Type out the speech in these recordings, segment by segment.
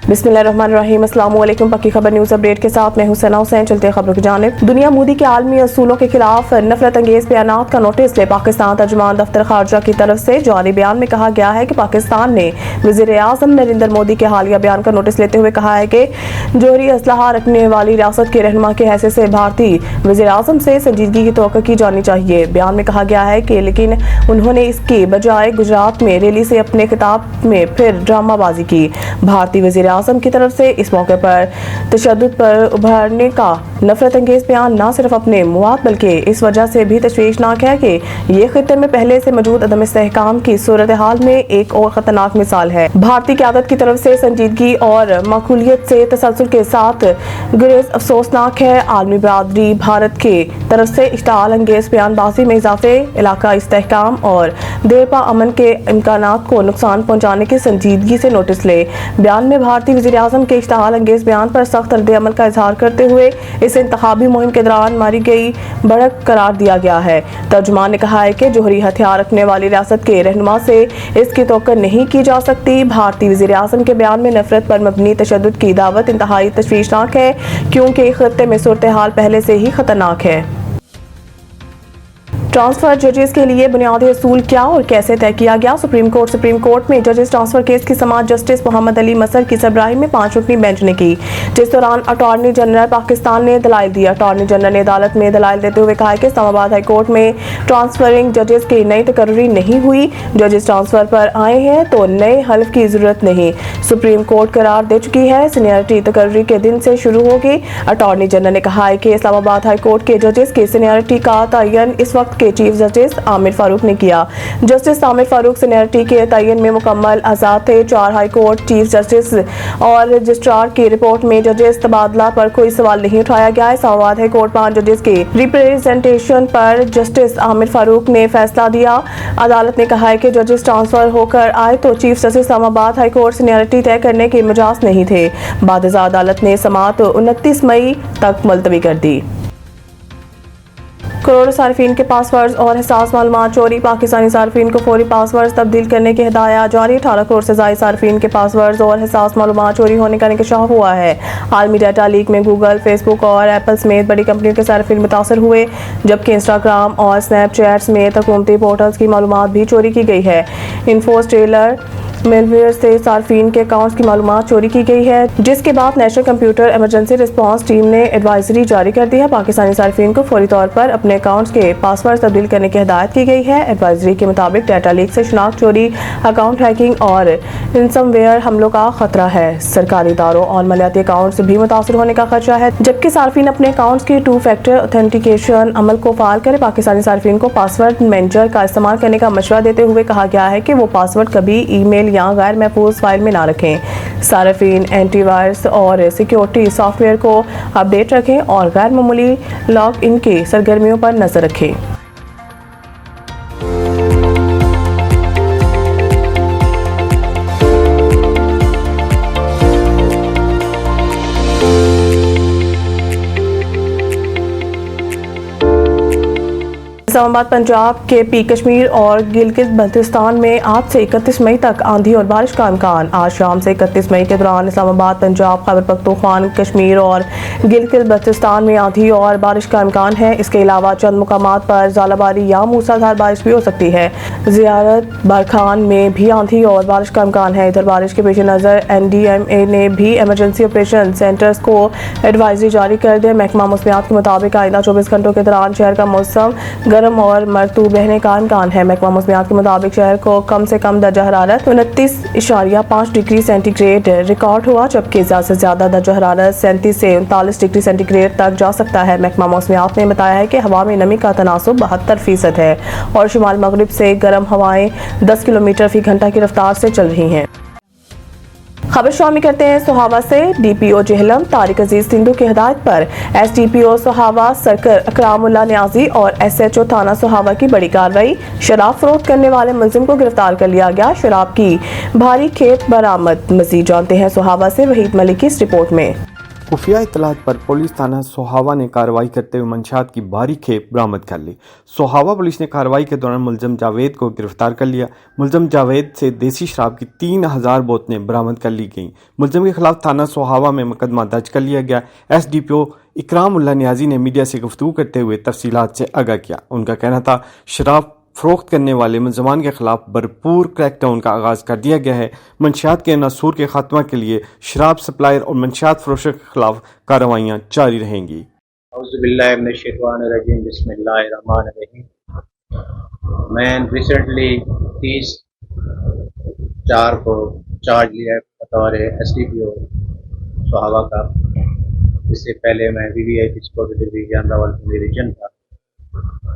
बिस्मिल्लाहिर्रहमानिर्रहीम। अस्सलाम वालेकुम। पक्की खबर न्यूज़ अपडेट के साथ मैं हूं सना हुसैन। चलते हैं खबरों की जानिब। दुनिया मोदी के आलमी असूलों के खिलाफ नफरत अंगेज बयानात का नोटिस ले पाकिस्तान तर्जुमान दफ्तर खारजा की तरफ से जारी बयान में कहा गया है कि पाकिस्तान ने वज़ीर आज़म नरेंद्र मोदी के हालिया बयान का नोटिस लेते हुए कहा है कि जोहरी असलहा रखने वाली रियासत के रहनुमा के हैसियत से भारतीय वज़ीर आज़म से संजीदगी की तवक्को की जानी चाहिए। बयान में कहा गया है कि लेकिन उन्होंने इसके बजाय गुजरात में रैली से अपने खिताब में फिर ड्रामाबाजी की। भारतीय वज़ीर आज़म की तरफ से इस मौके पर तशद्दुद पर उभरने का नफरत अंगेज बयान न सिर्फ अपने मुआद बल्कि इस वजह से भी तशवीशनाक है कि ये खित्ते में पहले से मौजूद अदम इस्तेहकाम की सूरत हाल में एक और खतरनाक मिसाल है। भारतीय क़यादत की तरफ से संजीदगी और माकूलियत से तसलसल के साथ गुरेज अफसोसनाक है। आलमी बरादरी भारत के तरफ से इश्ताल अंगेज बयानबाजी में इजाफे, इलाका इस्तेहकाम और देरपा अमन के इम्कानात को नुकसान पहुँचाने की संजीदगी से नोटिस ले। बयान में भारतीय वज़ीर आज़म के इश्ताल अंगेज बयान पर सख्त रद्द-ए-अमल का इजहार करते हुए इसे इंतखाबी मुहिम के दौरान मारी गई बढ़त करार दिया गया है। तर्जुमान ने कहा है कि जोहरी हथियार रखने वाली रियासत के रहनुमा से इसकी तवक्को नहीं की जा सकती। भारतीय वज़ीर आज़म के बयान में नफरत पर मबनी तशद्दुद की दावत इंतहाई तशवीशनाक है, क्योंकि खित्ते में सूरत हाल पहले से ही खतरनाक है। ट्रांसफर जजेस के लिए बुनियादी असूल क्या और कैसे तय किया गया। सुप्रीम कोर्ट में जजेस ट्रांसफर केस की समाअत जस्टिस मोहम्मद अली मसर की सरबराही में 5 रुकनी बेंच ने की, जिस दौरान अटॉर्नी जनरल पाकिस्तान ने दलाइल दिया। अटॉर्नी जनरल ने अदालत में दलाइल देते हुए कहा कि इस्लामाबाद हाई कोर्ट में ट्रांसफरिंग जजेस की नई तकर्री नहीं हुई। जजेस ट्रांसफर पर आए हैं तो नए हल्फ की जरूरत नहीं। सुप्रीम कोर्ट करार दे चुकी है, सीनियरिटी तकर्री के दिन से शुरू होगी। अटॉर्नी जनरल ने कहा है कि इस्लामाबाद हाई कोर्ट के जजेस की सीनियरिटी का तयन इस वक्त के चीफ जस्टिस आमिर फारूक ने किया। जस्टिस आमिर फारूक सीनियरिटी के तयन में मुकम्मल आजाद थे। 4 हाई कोर्ट चीफ जस्टिस और रजिस्ट्रार की रिपोर्ट में जजेस तबादला पर कोई सवाल नहीं उठाया गया है। इस्लामाबाद हाई कोर्ट 5 जजेस के रिप्रेजेंटेशन पर जस्टिस आमिर फारूक ने फैसला दिया। अदालत ने कहा है कि जजेस ट्रांसफर होकर आए तो chief justice Islamabad high court seniority तय करने के मजाज नहीं थे। बाद अदालत ने समाअत 29 मई तक मुलतवी कर दी। करोड़ों सार्फिन के पासवर्ड्स और हसास मालूमात चोरी। पाकिस्तानी सार्फिन को फौरी पासवर्ड्स तब्दील करने की हिदायत जारी। 18 करोड़ से ज़ायद सार्फिन के पासवर्ड्स और हसास मालूमात चोरी होने का इंकशाफ हुआ है। आलमी डाटा लीक में गूगल, फेसबुक और एप्पल समेत बड़ी कंपनियों के सार्फिन मुतासर हुए, जबकि इंस्टाग्राम और स्नैपचैट समेत हुकूमती पोर्टल्स की मालूमात भी चोरी की गई है। इन्फोस्टेलर मेलवेयर से सार्फिन के अकाउंट्स की मालूमात चोरी की गई है, जिसके बाद national computer emergency response team ने एडवाइजरी जारी कर दी है। पाकिस्तानी सार्फिन को फौरी तौर पर अपने अकाउंट्स के पासवर्ड तब्दील करने की हिदायत की गई है। एडवाइजरी के मुताबिक डाटा लीक से शनाख्त चोरी, अकाउंट हैकिंग और रैंसमवेयर हमलों का खतरा है। सरकारी इदारों और मालियाती अकाउंट्स भी मुतासर होने का खदशा है, जबकि सार्फिन अपने अकाउंट्स के 2 फैक्टर ऑथेंटिकेशन अमल को फाल करें। पाकिस्तानी सार्फिन को पासवर्ड मैनेजर का इस्तेमाल करने का मशवरा देते हुए कहा गया है कि वो पासवर्ड कभी ईमेल या गैर महफूज फाइल में ना रखें। सार्फिन एंटीवायरस और सिक्योरिटी सॉफ्टवेयर को अपडेट रखें और गैर मामूली लॉग इन की सरगर्मियों पर नजर रखें। इस्लामाबाद पंजाब के पी कश्मीर और गिलगित बल्तिस्तान में आज से 31 मई तक आंधी और बारिश का इम्कान। आज शाम से 31 मई के दौरान इस्लामाबाद पंजाब, खैबर पख्तूनख्वा, कश्मीर और गिलगित बल्तिस्तान में आंधी और बारिश का इम्कान है। इसके अलावा चंद मुकामात पर ज़ालाबारी या मूसलाधार बारिश भी हो सकती है। ज़ियारत बारखान में भी आंधी और बारिश का इम्कान है। इधर बारिश के पेश नज़र NDMA ने भी इमरजेंसी ऑपरेशन सेंटर्स को एडवाइजरी जारी कर दी। महकमा मौसमियात के मुताबिक आइंदा 24 घंटों के दौरान शहर का मौसम गर्म और मरतूब रहने का इम्कान है। महकमा मौसमियात के मुताबिक शहर को कम से कम दर्जा हरारत 29.5 डिग्री सेंटीग्रेड रिकॉर्ड हुआ, जबकि ज़्यादा से ज़्यादा दर्जा हरारत 37 से 39 डिग्री सेंटीग्रेड तक जा सकता है। महकमा मौसमियात ने बताया है कि हवा में नमी का तनासुब 72% है और शुमाल मगरिब से गर्म हवाएं 10 किलोमीटर फी घंटा की रफ्तार से चल रही हैं। खबर शामिल करते हैं सोहावा से। DPO जेहलम तारिक अजीज सिंधु की हिदायत पर SDPO सोहावा सरकर अकरामुल्लाह न्याजी और SHO थाना सोहावा की बड़ी कार्रवाई। शराब फरोख्त करने वाले मुलजिम को गिरफ्तार कर लिया गया। शराब की भारी खेप बरामद। मजीद जानते हैं सोहावा से वहीद मलिक की इस रिपोर्ट में। खुफिया इतलात पर पुलिस थाना सोहावा ने कार्रवाई करते हुए मंशियात की भारी खेप बरामद कर ली। सोहावा पुलिस ने कार्रवाई के दौरान मुलजम जावेद को गिरफ्तार कर लिया। मुलजम जावेद से देसी शराब की 3000 बोतलें बरामद कर ली गईं। मुलजम के खिलाफ थाना सोहावा में मुकदमा दर्ज कर लिया गया। SDPO इकराम उल्लाह नियाजी ने मीडिया से गुफ्तगू करते हुए तफसीलात से आगाह किया। उनका कहना था शराब फरोख्त करने वाले मुलजमान के खिलाफ भरपूर क्रैकडाउन का आगाज कर दिया गया है। मंशियात के नासूर के खात्मा के लिए शराब सप्लायर और मंशियात फरोशों के खिलाफ कार्रवाइयाँ जारी रहेंगी। बिस्मिल्लाहिर्रहमानिर्रहीम। मैं रिसेंटली 30/4 को चार्ज लिया बतौर SDPO सोहावा का। इससे पहले मैं VVIP security division Rawalpindi region था।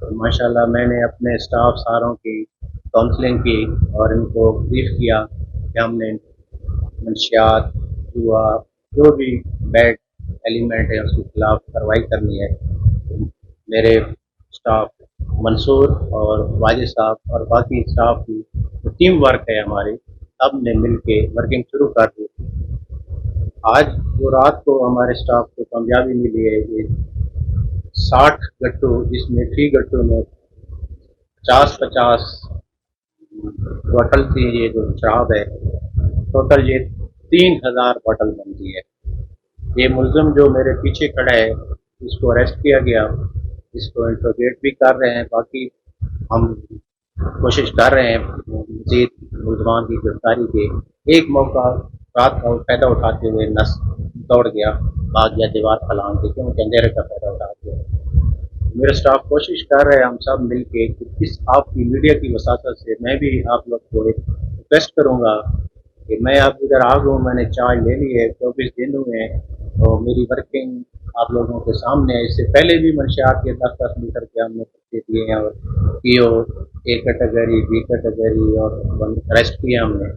तो माशाल्लाह मैंने अपने स्टाफ सारों की काउंसलिंग की और इनको ब्रीफ किया कि हमने मंशियात जुआ जो भी बैड एलिमेंट है उसके खिलाफ कार्रवाई करनी है। मेरे स्टाफ मंसूर और वाजिद साहब और बाकी स्टाफ की जो टीम वर्क है हमारी, सब ने मिल के वर्किंग शुरू कर दी। आज जो रात को हमारे स्टाफ को कामयाबी मिली है, ये 60 गट्टू, जिसमें 3 गट्टू में 50-50 बॉटल थी। ये जो शराब है टोटल ये 3000 बॉटल बनती है। ये मुलजम जो मेरे पीछे खड़ा है इसको अरेस्ट किया गया, इसको इंट्रोगेट भी कर रहे हैं। बाकी हम कोशिश कर रहे हैं मज़ीद मुलजमान की गिरफ्तारी के। एक मौका रात का फ़ायदा उठाते हुए नस दौड़ गया, भाग गया दीवार फलांग के, क्योंकि अंधेरे का फ़ायदा उठा दिया। मेरे स्टाफ कोशिश कर रहे हैं, हम सब मिल के कि इस आपकी मीडिया की वसातत से मैं भी आप लोग को एक रिक्वेस्ट करूँगा कि मैं अब इधर आ गया हूँ, मैंने चार्ज ले ली है, 24 दिन हुए हैं, तो मेरी वर्किंग आप लोगों के सामने है। इससे पहले भी मंशियात के 10-10 मीटर के हमने पर्चे दिए हैं और PO A category, B category और अरेस्ट किए हमने।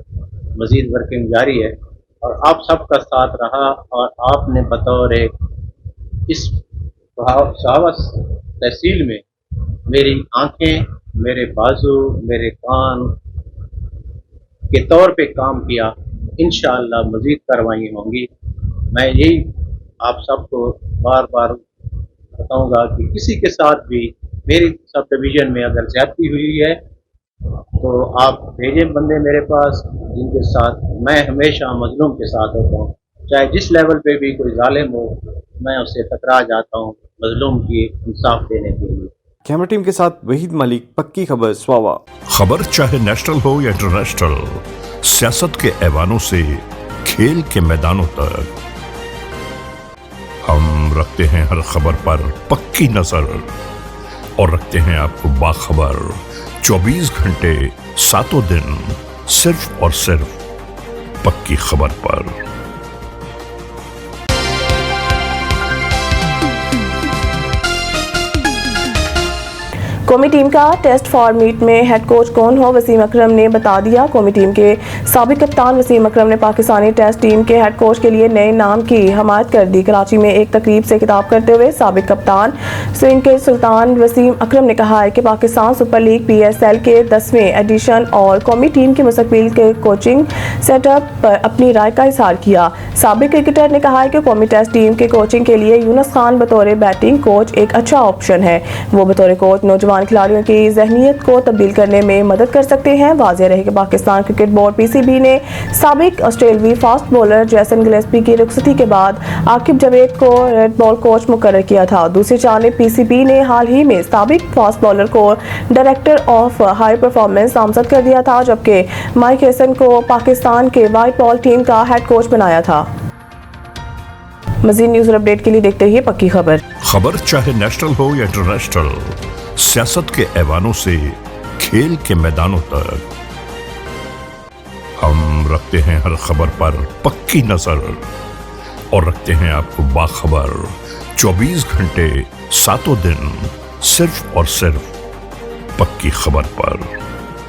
मज़ीद वर्किंग जारी है और आप सबका साथ रहा और आपने बतौर इस सोहावा तहसील में मेरी आंखें, मेरे बाजू, मेरे कान के तौर पे काम किया। इंशाअल्लाह मज़ीद कार्रवाई होंगी। मैं यही आप सबको बार बार बताऊंगा कि किसी के साथ भी मेरी सब डिवीज़न में अगर ज़्यादती हुई है तो आप भेजें बंदे मेरे पास, जिनके साथ मैं हमेशा मजलूम के साथ होता हूँ। चाहे जिस लेवल पे भी कोई जालिम हो, मैं उससे टकरा जाता हूँ मजलूम की इंसाफ देने के लिए। कैमरा टीम के साथ वहीद मलिक, पक्की खबर, स्वावा। खबर चाहे नेशनल हो या इंटरनेशनल, सियासत के ऐवानों से खेल के मैदानों तक, हम रखते हैं हर खबर पर पक्की नजर और रखते हैं आपको बाखबर 24 घंटे 7 दिन सिर्फ और सिर्फ पक्की खबर पर। कौमी टीम का टेस्ट फॉर्मेट में हेड कोच कौन हो, वसीम अकरम ने बता दिया। कौमी टीम के साबिक कप्तान वसीम अकरम ने पाकिस्तानी टेस्ट टीम के हेड कोच के लिए नए नाम की हमायत कर दी। कराची में एक तकरीब से खिताब करते हुए साबिक कप्तान स्विंग के सुल्तान वसीम अकरम ने कहा है कि पाकिस्तान सुपर लीग PSL के 10वें एडिशन और कौमी टीम के मुस्तकबिल के कोचिंग सेटअप पर अपनी राय का इजहार किया। साबिक क्रिकेटर ने कहा है कि कौमी टेस्ट टीम के कोचिंग के लिए यूनुस खान बतौर बैटिंग कोच एक अच्छा ऑप्शन है। वो बतौर कोच नौजवान खिलाड़ियों की जहनीत को तब्दील करने में मदद कर सकते हैं। वाज़ेह रहे कि पाकिस्तान क्रिकेट बोर्ड PCB ने साबिक ऑस्ट्रेलवी फास्ट बॉलर जैसन गिलेस्पी की रुखसती के बाद आकिब जावेद को रेड बॉल कोच मुकर्रर किया था। दूसरी जानिब PCB ने हाल ही में साबिक फास्ट बॉलर को डायरेक्टर ऑफ हाई परफॉर्मेंस नामजद कर दिया था, जबकि माइक हेसन को पाकिस्तान के वाइट बॉल टीम का हेड कोच बनाया था। मज़ीद न्यूज़ और अपडेट के लिए देखते रहिए पक्की खबर। खबर चाहे नेशनल हो या इंटरनेशनल, सियासत के ऐवानों से खेल के मैदानों तक, हम रखते हैं हर खबर पर पक्की नजर और रखते हैं आपको बाखबर 24 घंटे 7 दिन सिर्फ और सिर्फ पक्की खबर पर।